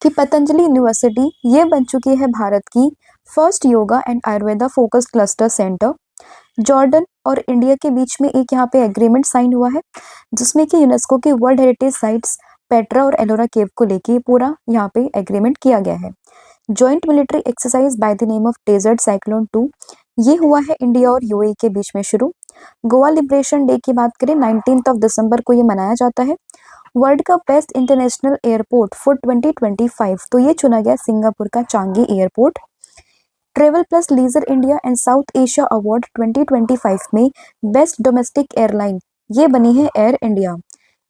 कि पतंजलि यूनिवर्सिटी ये बन चुकी है भारत की first yoga and Ayurveda focused cluster centre. Jordan और इंडिया के बीच में एक यहाँ पे एग्रीमेंट साइन हुआ है जिसमें कि यूनेस्को की वर्ल्ड हेरिटेज साइट्स पेट्रा और एलोरा केव को लेके पूरा यहाँ पे एग्रीमेंट किया गया है। Joint military exercise by the name of desert cyclone 2 ये हुआ है इंडिया और यूएई के बीच में शुरू। गोवा लिबरेशन डे की बात करें 19 दिसंबर को ये मनाया जाता है। वर्ल्ड का बेस्ट इंटरनेशनल एयरपोर्ट फॉर 2025 तो ये चुना गया सिंगापुर का Changi airport. Travel plus leisure India and South Asia award 2025 में बेस्ट डोमेस्टिक एयरलाइन ये बनी है Air India.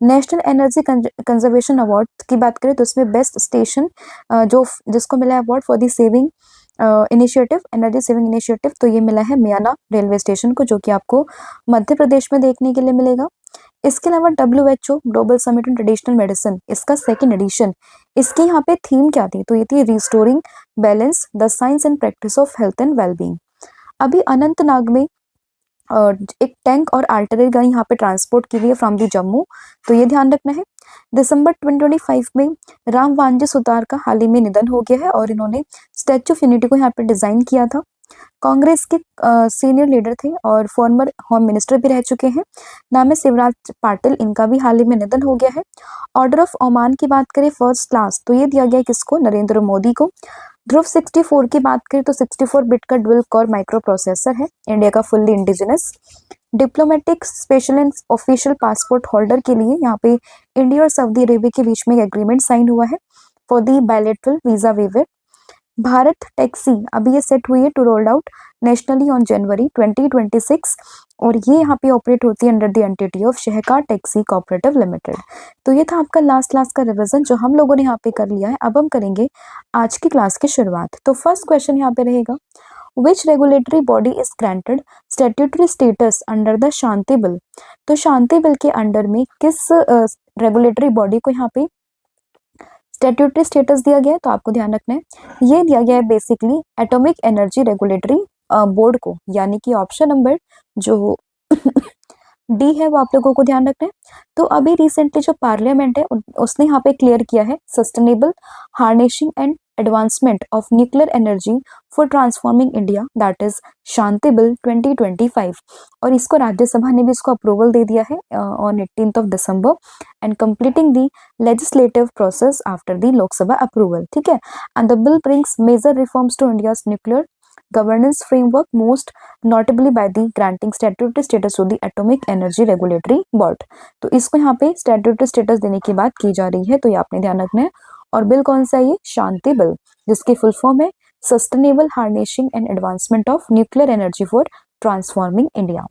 National energy conservation award की बात करें तो उसमें बेस्ट स्टेशन जो जिसको मिला है award for the saving initiative energy saving initiative तो ये मिला है मियाना रेलवे स्टेशन को, जो कि आपको मध्य प्रदेश में देखने के लिए मिलेगा। इसके अलावा WHO global summit on traditional medicine इसका सेकंड एडिशन, इसकी यहाँ पे थीम क्या थी तो ये थी restoring balance the science and practice of health and wellbeing. अभी अनंतनाग में एक टैंक और आर्टिलरी गन यहाँ पे ट्रांसपोर्ट की गई है फ्रॉम दी जम्मू, तो ये ध्यान रखना है। दिसंबर 2025 में राम वांजी सुतार का हाल ही में निधन हो गया है और इन्होंने स्टैच्यू ऑफ यूनिटी को यहाँ पे डिजाइन किया था। कांग्रेस के सीनियर लीडर थे और फॉर्मर होम मिनिस्टर भी रह चुके हैं, नाम है शिवराज पाटिल, इनका भी हाल ही में निधन हो गया है। ऑर्डर ऑफ ओमान की बात करें फर्स्ट क्लास तो ये दिया गया किसको, नरेंद्र मोदी को। ध्रुव 64 की बात करें तो 64 बिट का डुअल कोर माइक्रो प्रोसेसर है, इंडिया का fully indigenous. Diplomatic special and official passport holder के लिए यहाँ पे इंडिया और सऊदी अरेबिया के बीच में एग्रीमेंट साइन हुआ है for the bilateral visa waiver. Bharat taxi अभी ये सेट हुई है to rolled out nationally on January 2026 और ये यहाँ पे ऑपरेट होती है under the entity of Sahkar taxi cooperative limited. तो ये था आपका लास्ट क्लास का रिवीजन जो हम लोगों ने यहाँ पे कर लिया है। अब हम करेंगे आज की क्लास की शुरुआत। तो फर्स्ट क्वेश्चन यहाँ पे रहेगा, which regulatory body is granted statutory status under the Shanti bill. तो शांति बिल के अंडर में किस रेगुलेटरी बॉडी को यहाँ पे स्टैट्यूटरी स्टेटस दिया गया है, तो आपको ध्यान रखना है ये दिया गया है basically atomic energy regulatory board को, यानी कि ऑप्शन नंबर जो डी है वो आप लोगों को ध्यान रखना है। तो अभी रिसेंटली जो पार्लियामेंट है उसने यहाँ पे क्लियर किया है sustainable harnessing and advancement of nuclear energy for transforming India that is Shanti bill 2025 और इसको राज्यसभा ने भी इसको अप्रूवल दे दिया है on 18 December and completing the legislative process after the Lok Sabha approval. ठीक है, and the bill brings major reforms to India's nuclear governance framework, most notably by the granting statutory status to the Atomic Energy Regulatory Board। तो इसको यहाँ पे statutory status देने की बात की जा रही है, तो ये आपने ध्यान रखना है। और बिल कौन सा है ये, शांति बिल, जिसकी फुल फॉर्म है sustainable harnessing and advancement of nuclear energy for transforming India.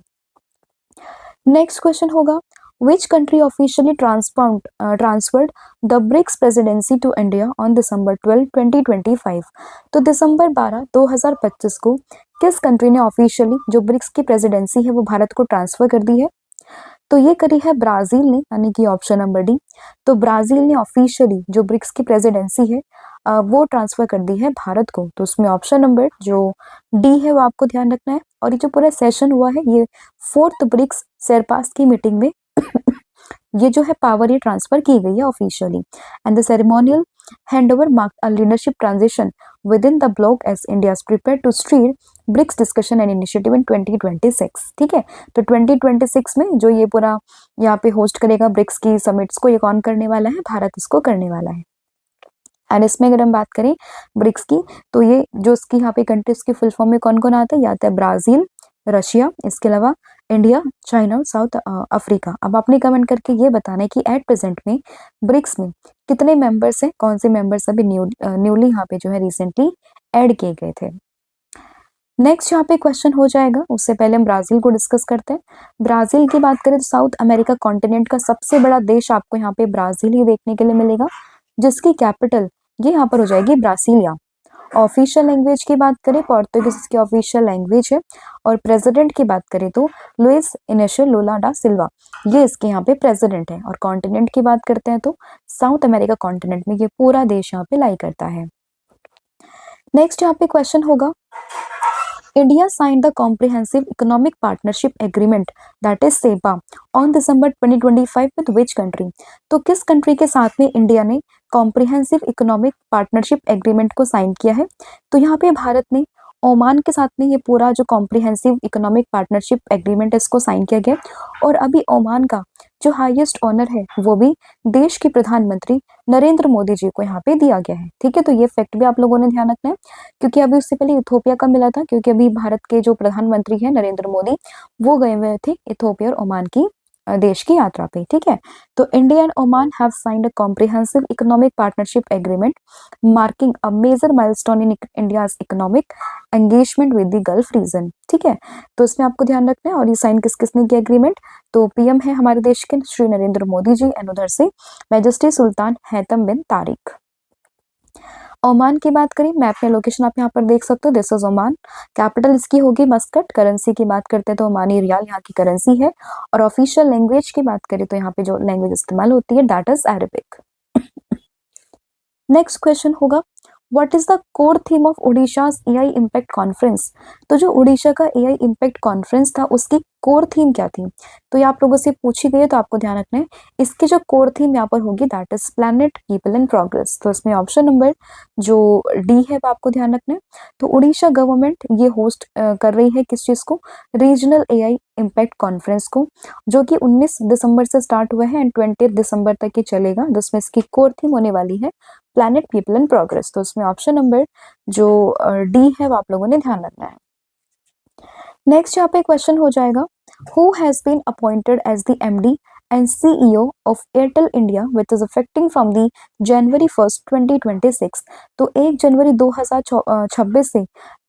Next question होगा, which country officially transferred the BRICS presidency to India on December 12, 2025। तो दिसंबर 12, 2025 को किस कंट्री ने ऑफिशियली जो ब्रिक्स की प्रेसिडेंसी है वो भारत को ट्रांसफर कर दी है, तो ये करी है ब्राजील ने, यानी कि ऑप्शन नंबर डी। तो ब्राजील ने ऑफिशियली जो ब्रिक्स की प्रेसिडेंसी है वो ट्रांसफर कर दी है भारत को, तो उसमें ऑप्शन नंबर जो डी है वो आपको ध्यान रखना है। और ये जो पूरा सेशन हुआ है ये 4th ब्रिक्स शेरपास की मीटिंग में ये जो है पावर ये ट्रांसफर की गई है officially and the ceremonial handover marked a leadership transition within the bloc as India prepare to steer BRICS discussion and initiative in 2026। ठीक है, तो 2026 में जो ये पूरा यहाँ पे होस्ट करेगा ब्रिक्स की समिट्स को, ये कौन करने वाला है, भारत इसको करने वाला है। एंड इसमें अगर हम बात करें ब्रिक्स की तो ये जो इसकी यहाँ पे कंट्रीज की फुल फॉर्म में कौन कौन आता है, या आता है ब्राजील, रशिया, इसके अलावा इंडिया, चाइना और साउथ अफ्रीका। अब आपने कमेंट करके ये बताना है कि एट प्रेजेंट में ब्रिक्स में कितने मेंबर्स हैं, कौन से मेंबर्स अभी न्यूली यहाँ पे जो है रिसेंटली ऐड किए गए थे। नेक्स्ट यहाँ पे क्वेश्चन हो जाएगा, उससे पहले हम ब्राजील को डिस्कस करते हैं। ब्राजील की बात करें तो साउथ अमेरिका कॉन्टिनेंट का सबसे बड़ा देश आपको यहाँ पे ब्राजील ही देखने के लिए मिलेगा, जिसकी कैपिटल ये यहाँ पर हो जाएगी ब्रासिलिया। ऑफिशियल लैंग्वेज की बात करें पोर्तुगीज की ऑफिशियल लैंग्वेज है और प्रेसिडेंट की बात करें तो लुइस इनेशियो लुला डा सिल्वा ये इसके यहाँ पे प्रेसिडेंट है। और कॉन्टिनेंट की बात करते हैं तो साउथ अमेरिका कॉन्टिनेंट में ये पूरा देश यहाँ पे लाई करता है। नेक्स्ट यहाँ पे क्वेश्चन होगा, India signed the Comprehensive Economic Partnership Agreement, that is SEPA, on December 2025 with which country? तो किस कंट्री के साथ में इंडिया ने कॉम्प्रिहेंसिव इकोनॉमिक पार्टनरशिप एग्रीमेंट को साइन किया है? तो यहाँ पे भारत ने ओमान के साथ में ये पूरा जो कॉम्प्रिहेंसिव इकोनॉमिक पार्टनरशिप एग्रीमेंट है इसको साइन किया गया और अभी ओमान का जो हाईएस्ट ऑनर है वो भी देश के प्रधानमंत्री नरेंद्र मोदी जी को यहाँ पे दिया गया है। ठीक है, तो ये फैक्ट भी आप लोगों ने ध्यान रखना है क्योंकि अभी उससे पहले इथोपिया का मिला था, क्योंकि अभी भारत के जो प्रधानमंत्री हैं नरेंद्र मोदी वो गए हुए थे इथोपिया और ओमान की देश की यात्रा पे। ठीक है, तो India and Oman have signed a comprehensive economic partnership agreement marking a major milestone in India's economic engagement with the Gulf region. ठीक है, तो इसमें आपको ध्यान रखना है। और ये साइन किस किसने किया एग्रीमेंट? तो पीएम है हमारे देश के श्री नरेंद्र मोदी जी एंड उधर से मैजेस्टी सुल्तान हैतम बिन तारिक। ओमान की बात करें, मैप में लोकेशन आप यहाँ पर देख सकते हो, दिस इज ओमान। कैपिटल इसकी होगी मस्कट। करेंसी की बात करते हैं तो ओमानी रियाल यहाँ की करेंसी है। और ऑफिशियल लैंग्वेज की बात करें तो यहाँ पे जो लैंग्वेज इस्तेमाल होती है that is Arabic. Next question होगा, what is the core theme of Odisha's AI impact conference? तो जो ओडिशा का एआई इम्पैक्ट कॉन्फ्रेंस था उसकी कोर थीम क्या थी? तो ये आप लोगों से पूछी गई है तो आपको ध्यान रखना है। इसकी जो कोर थीम यहाँ पर होगी that is planet people in progress. तो इसमें ऑप्शन नंबर जो डी है वो आपको ध्यान रखना है। तो उड़ीसा गवर्नमेंट ये होस्ट कर रही है किस चीज को? रीजनल एआई इम्पैक्ट कॉन्फ्रेंस को, जो कि 19 दिसंबर से स्टार्ट हुआ है एंड 20 दिसंबर तक ये चलेगा, जिसमें इसकी कोर थीम होने वाली है प्लैनेट पीपल इन प्रोग्रेस। तो इसमें ऑप्शन नंबर जो डी है वो आप लोगों ने ध्यान रखना है। नेक्स्ट यहाँ पे क्वेश्चन हो जाएगा, who has been appointed as the MD and CEO of Airtel India which is effecting from the January 1st 2026। तो 1 जनवरी 2026 से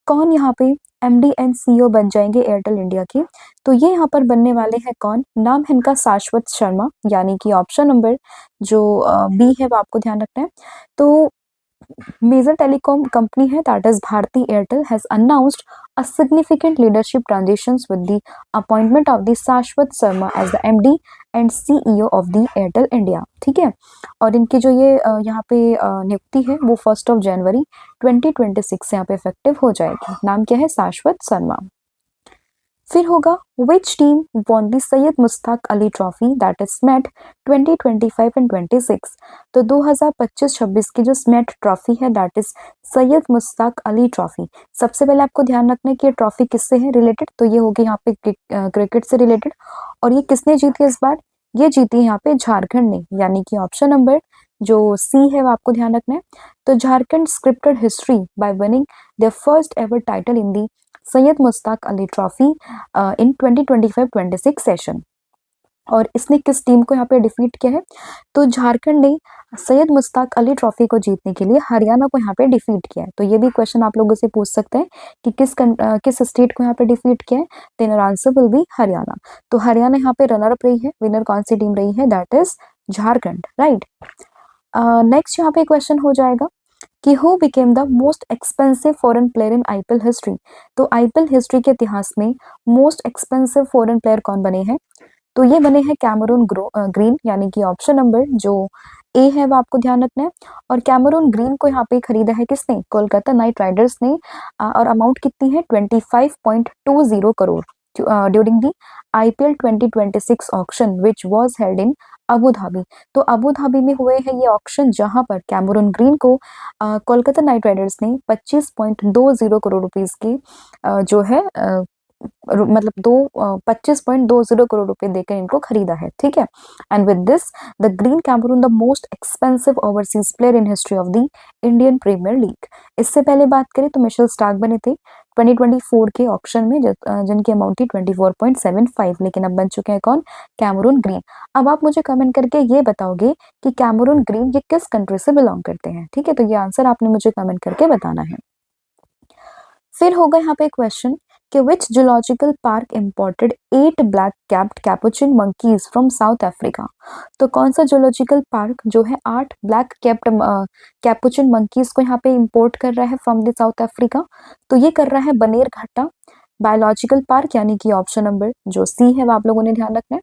कौन यहाँ पे एमडी एंड सीईओ बन जाएंगे एयरटेल इंडिया के? तो ये यहाँ पर बनने वाले हैं कौन? नाम है इनका शाश्वत शर्मा, यानी कि ऑप्शन नंबर जो बी है वो आपको ध्यान रखना है। तो मेजर टेलीकॉम कंपनी है that is Bharti Airtel has announced a significant leadership transitions with the appointment of the शाश्वत Sharma as the MD and CEO of the Airtel India। ठीक है, और इनकी जो ये यहाँ पे नियुक्ति है वो 1 जनवरी 2026 से यहाँ पे इफेक्टिव हो जाएगी। नाम क्या है? शाश्वत शर्मा। फिर होगा, which team won the Syed Mushtaq Ali trophy that is SMAT 2025 and 26। तो 2025-26 की जो स्मैट ट्रॉफी है that is Syed Mushtaq Ali trophy. सबसे पहले आपको ध्यान रखना है कि ये ट्रॉफी किससे है रिलेटेड? तो ये होगी यहाँ पे क्रिकेट से रिलेटेड। और ये किसने जीती इस बार? ये जीती है यहाँ पे झारखंड ने, यानी कि ऑप्शन नंबर जो सी है वो आपको ध्यान रखना है। तो Jharkhand scripted history by winning their first ever title in the Syed Mushtaq Ali trophy in 2025-26 session. और इसने किस टीम को यहाँ पे डिफीट किया है? तो झारखंड ने सैयद मुश्ताक अली ट्रॉफी को जीतने के लिए हरियाणा को यहाँ पे डिफीट किया है। तो ये भी क्वेश्चन आप लोगों से पूछ सकते हैं कि किस स्टेट को यहाँ पे डिफीट किया है? Then your answer will be Haryana. तो हरियाणा यहाँ पे रनर अप रही है। विनर कौन सी टीम रही है? That is Jharkhand, right. Next यहाँ पे क्वेश्चन हो जाएगा कि who became the most expensive foreign player in IPL history? तो आईपीएल हिस्ट्री के इतिहास में मोस्ट एक्सपेंसिव फॉरेन प्लेयर कौन बने हैं? तो ये बने हैं कैमरून ग्रीन, यानी कि ऑप्शन नंबर जो ए है वो आपको ध्यान रखना है। और कैमरून ग्रीन को यहाँ पे खरीदा है किसने? कोलकाता नाइट राइडर्स ने। और अमाउंट कितनी है? 25.20 crore during the IPL 2026 auction which was held in Abu Dhabi. तो अबू धाबी में हुए हैं ये ऑक्शन, जहां पर कैमरून ग्रीन को कोलकाता नाइट राइडर्स ने 25.20 करोड़ रुपीस की जो है मतलब 25.20 करोड़ रुपए देकर इनको खरीदा है। ठीक है, and with this the Green Cameron the most expensive overseas player in history of the Indian Premier League. इससे पहले बात करें तो मिशेल स्टार्क बने थे 2024 के ऑक्शन में, जिनकी अमाउंट थी 24.75, लेकिन अब बन चुके हैं कौन? Cameron Green. अब आप मुझे कमेंट करके ये बताओगे कि कैमरून ग्रीन ये किस कंट्री से बिलोंग करते हैं। ठीक है, तो ये आंसर आपने मुझे कमेंट करके बताना है। फिर होगा यहाँ पे क्वेश्चन कि which zoological park imported 8 black capped capuchin monkeys from South Africa? तो कौन सा जूलॉजिकल पार्क जो है 8 ब्लैक कैप्ड कैपुचिन मंकीज को यहाँ पे इंपोर्ट कर रहा है फ्रॉम द साउथ अफ्रीका? तो ये कर रहा है बनेरघट्टा बायोलॉजिकल पार्क, यानी कि ऑप्शन नंबर जो सी है वो आप लोगों ने ध्यान रखना है।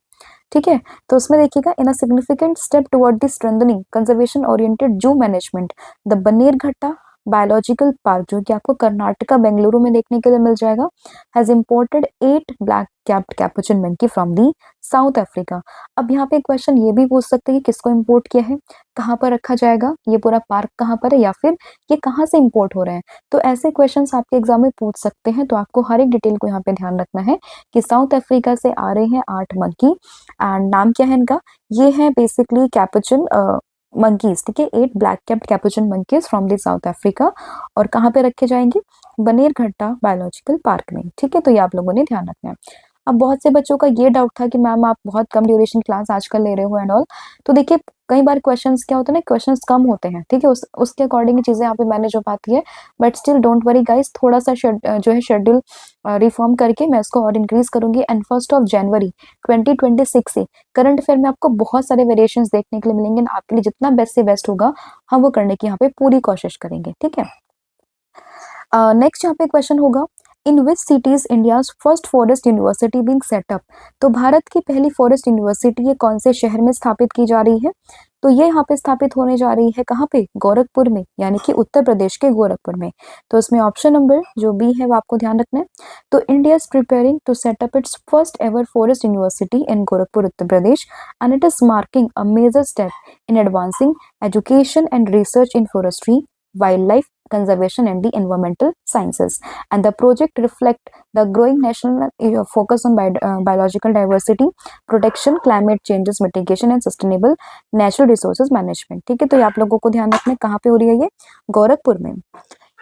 ठीक है, तो उसमें देखिएगा, in a significant step toward the strengthening conservation oriented zoo management the Bannerghatta biological park जो कि आपको कर्नाटका बेंगलुरु में देखने के लिए मिल जाएगा, has imported 8 black capped Capuchin monkey from the south Africa. अब यहाँ पे क्वेश्चन ये भी पूछ सकते हैं कि किसको इंपोर्ट किया है, कहाँ पर रखा जाएगा, ये पूरा पार्क कहाँ पर है, या फिर ये कहाँ से इंपोर्ट हो रहे हैं। तो ऐसे क्वेश्चंस आपके एग्जाम में पूछ सकते हैं, तो आपको हर एक डिटेल को यहाँ पे ध्यान रखना है कि साउथ अफ्रीका से आ रहे हैं 8 मंकी, एंड नाम क्या है इनका, ये है बेसिकली कैपुचिन मंकीज, ठीक है, 8 black capped capuchin monkeys from the south Africa, और कहाँ पे रखे जाएंगे, बनेरघट्टा बायोलॉजिकल पार्क में, ठीक है। तो ये आप लोगों ने ध्यान रखना है। अब बहुत से बच्चों का ये डाउट था कि मैम आप बहुत कम ड्यूरेशन क्लास आजकल ले रहे हो एंड ऑल, तो देखिए कई बार क्वेश्चंस क्या होता है ना, क्वेश्चंस कम होते हैं, ठीक है, उसके अकॉर्डिंग चीजें यहाँ पे मैनेज हो पाती है, but still don't worry guys, थोड़ा सा जो है शेड्यूल रिफॉर्म करके मैं इसको और इंक्रीज करूंगी, एंड 1 जनवरी 2026 से करंट अफेयर में आपको बहुत सारे वेरिएशंस देखने के लिए मिलेंगे, आपके लिए जितना बेस्ट से बेस्ट होगा हम वो करने की यहाँ पे पूरी कोशिश करेंगे, ठीक है। नेक्स्ट यहाँ पे क्वेश्चन होगा, in which cities India's first forest university being setup. तो भारत की पहली फॉरेस्ट यूनिवर्सिटी ये कौन से शहर में स्थापित की जा रही है, तो ये यहाँ पे स्थापित होने जा रही है कहाँ पे, गोरखपुर में, यानी कि उत्तर प्रदेश के गोरखपुर में। तो इसमें ऑप्शन नंबर जो बी है वो आपको ध्यान रखना है। तो India is preparing to set up its first ever forest university in Gorakhpur Uttar Pradesh, and it is marking a major step in advancing education and research in forestry, wildlife conservation and the environmental sciences, and the project reflect the growing national focus on biological diversity protection, climate changes mitigation and sustainable natural resources management, ठीक है। तो ये आप लोगों को ध्यान रखना है कहाँ पे हो रही है, ये गोरखपुर में।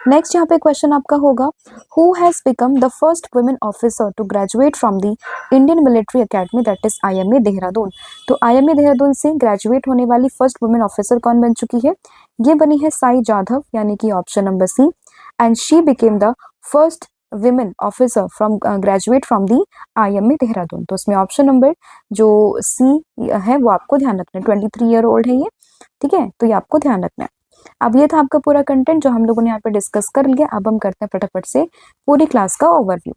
नेक्स्ट यहाँ पे क्वेश्चन आपका होगा, who has become the first women officer to graduate from the Indian Military Academy that is IMA Dehradun. तो IMA देहरादून से ग्रेजुएट होने वाली फर्स्ट वुमेन ऑफिसर कौन बन चुकी है, ये बनी है साई जाधव, यानी कि option number C, and she became the first women officer from graduate from the IMA Dehradun. तो इसमें ऑप्शन नंबर जो सी है वो आपको ध्यान रखना है, 23 ईयर ओल्ड है ये, ठीक है, तो ये आपको ध्यान रखना है। अब ये था आपका पूरा कंटेंट जो हम लोगों ने यहाँ पे डिस्कस कर लिया। अब हम करते हैं फटाफट से पूरी क्लास का ओवरव्यू।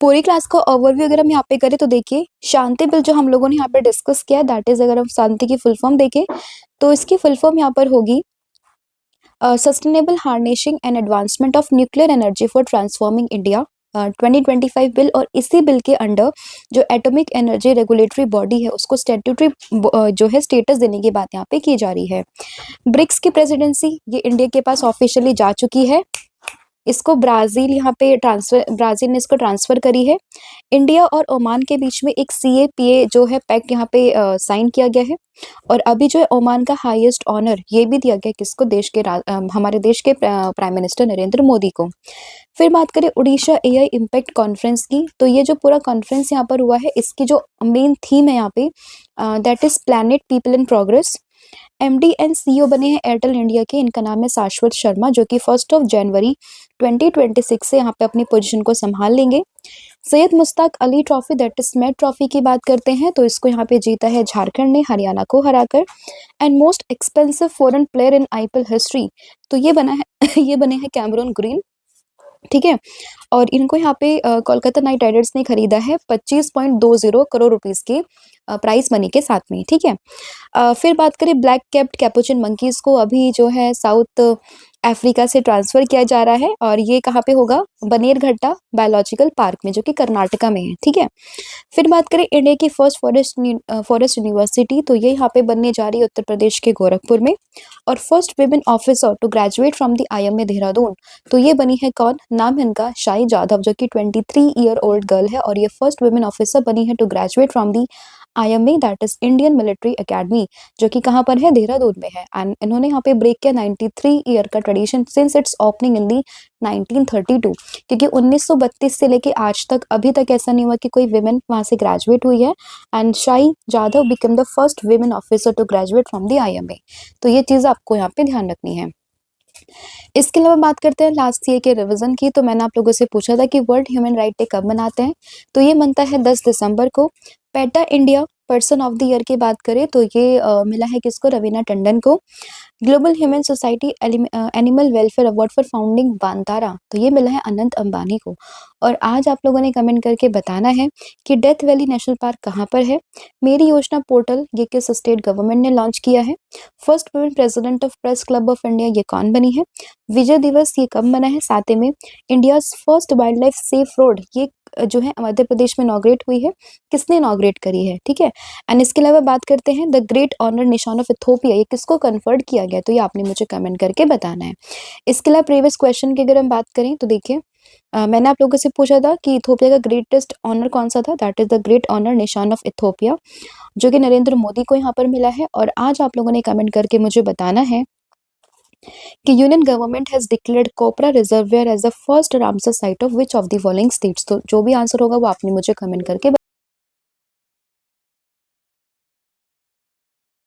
पूरी क्लास का ओवरव्यू अगर हम यहाँ पे करें तो देखिए, शांति बिल जो हम लोगों ने यहाँ पे डिस्कस किया, दैट इज, अगर हम शांति की फुल फॉर्म देखें तो इसकी फुल फॉर्म यहाँ पर होगी sustainable harnessing and advancement of nuclear energy for transforming India 2025 bill. और इसी बिल के अंडर जो एटॉमिक एनर्जी रेगुलेटरी बॉडी है उसको स्टैट्यूटरी जो है स्टेटस देने की बात यहाँ पे की जा रही है। ब्रिक्स की प्रेसिडेंसी ये इंडिया के पास ऑफिशियली जा चुकी है, इसको ब्राजील यहाँ पे ब्राजील ने इसको ट्रांसफर करी है। इंडिया और ओमान के बीच में एक CAPA जो है पैक्ट यहाँ पे साइन किया गया है, और अभी जो है ओमान का हाईएस्ट ऑनर ये भी दिया गया किसको, देश के हमारे देश के प्राइम मिनिस्टर नरेंद्र मोदी को। फिर बात करें उड़ीसा AI इम्पैक्ट कॉन्फ्रेंस की, तो ये जो पूरा कॉन्फ्रेंस यहाँ पर हुआ है इसकी जो मेन थीम है यहाँ पे that is planet people in progress. MD and CEO बने हैं एयरटेल इंडिया के, इनका नाम है शाश्वत शर्मा, जो कि 1 जनवरी 2026 से यहाँ पे अपनी पोजीशन को संभाल लेंगे। Syed Mushtaq Ali trophy that is SMAT trophy की बात करते हैं तो इसको यहाँ पे जीता है झारखंड ने हरियाणा को हराकर। And most expensive foreign player in IPL history, तो ये बना है ये बने हैं कैमरून ग्रीन, ठीक है, और इनको यहाँ पे कोलकाता नाइट राइडर्स ने खरीदा है 25.20 करोड़ रुपीस के प्राइस मनी के साथ में, ठीक है। फिर बात करें ब्लैक कैप्ड कैपुचिन मंकीज को, अभी जो है साउथ अफ्रीका से ट्रांसफर किया जा रहा है, और ये कहाँ पे होगा, बनेरघट्टा बायोलॉजिकल पार्क में जो कि कर्नाटका में है, ठीक है। फिर बात करें इंडिया की फर्स्ट फॉरेस्ट यूनिवर्सिटी, तो ये यहाँ पे बनने जा रही है उत्तर प्रदेश के गोरखपुर में। और first women officer to graduate from the IMA Dehradun, तो ये बनी है कौन, नाम है इनका शाई जाधव, जो कि 23 ईयर ओल्ड गर्ल है, और ये फर्स्ट विमेन ऑफिसर बनी है to graduate from the IMA that is Indian Military Academy, जो कि कहाँ पर है, देहरादून में है। एंड इन्होंने यहाँ पे ब्रेक किया 93 ईयर का tradition since its opening in the 1932, क्योंकि 1932 से लेके आज तक अभी तक ऐसा नहीं हुआ कि कोई विमेन वहां से ग्रेजुएट हुई है। And Sai Jadhav become the first women officer to graduate from the IMA, तो ये चीज आपको यहाँ पे ध्यान रखनी है। इसके अलावा बात करते हैं लास्ट ईयर के रिवीजन की, तो मैंने आप लोगों से पूछा था कि वर्ल्ड ह्यूमन राइट डे कब मनाते हैं, तो ये मनता है 10 दिसंबर को। PETA India person of the year की बात करें तो ये मिला है किसको, रवीना टंडन को। Global humane society animal welfare award for founding Vantara, तो ये मिला है अनंत अंबानी को। और आज आप लोगों ने कमेंट करके बताना है कि डेथ वैली नेशनल पार्क कहाँ पर है। मेरी योजना पोर्टल ये किस स्टेट गवर्नमेंट ने लॉन्च किया है। First women president of press club of India ये कौन बनी है। विजय दिवस ये कब मना है 7 में। India's first wild life safe road ये जो है मध्य प्रदेश में इनॉग्रेट हुई है, किसने इनॉग्रेट करी है, ठीक है। एंड इसके अलावा बात करते हैं the great honour Nishan of Ethiopia ये किसको कन्फर्ड किया गया, तो ये आपने मुझे कमेंट करके बताना है। इसके अलावा प्रीवियस क्वेश्चन की अगर हम बात करें तो देखिए मैंने आप लोगों से पूछा था कि इथोपिया का ग्रेटेस्ट ऑनर कौन सा था, that is the great honour Nishan of Ethiopia, जो कि नरेंद्र मोदी को यहाँ पर मिला है। और आज आप लोगों ने कमेंट करके मुझे बताना है कि union government has declared Kopra reservoir as the first Ramsar site of which of the following states. तो जो भी आंसर होगा वो आपने मुझे कमेंट करके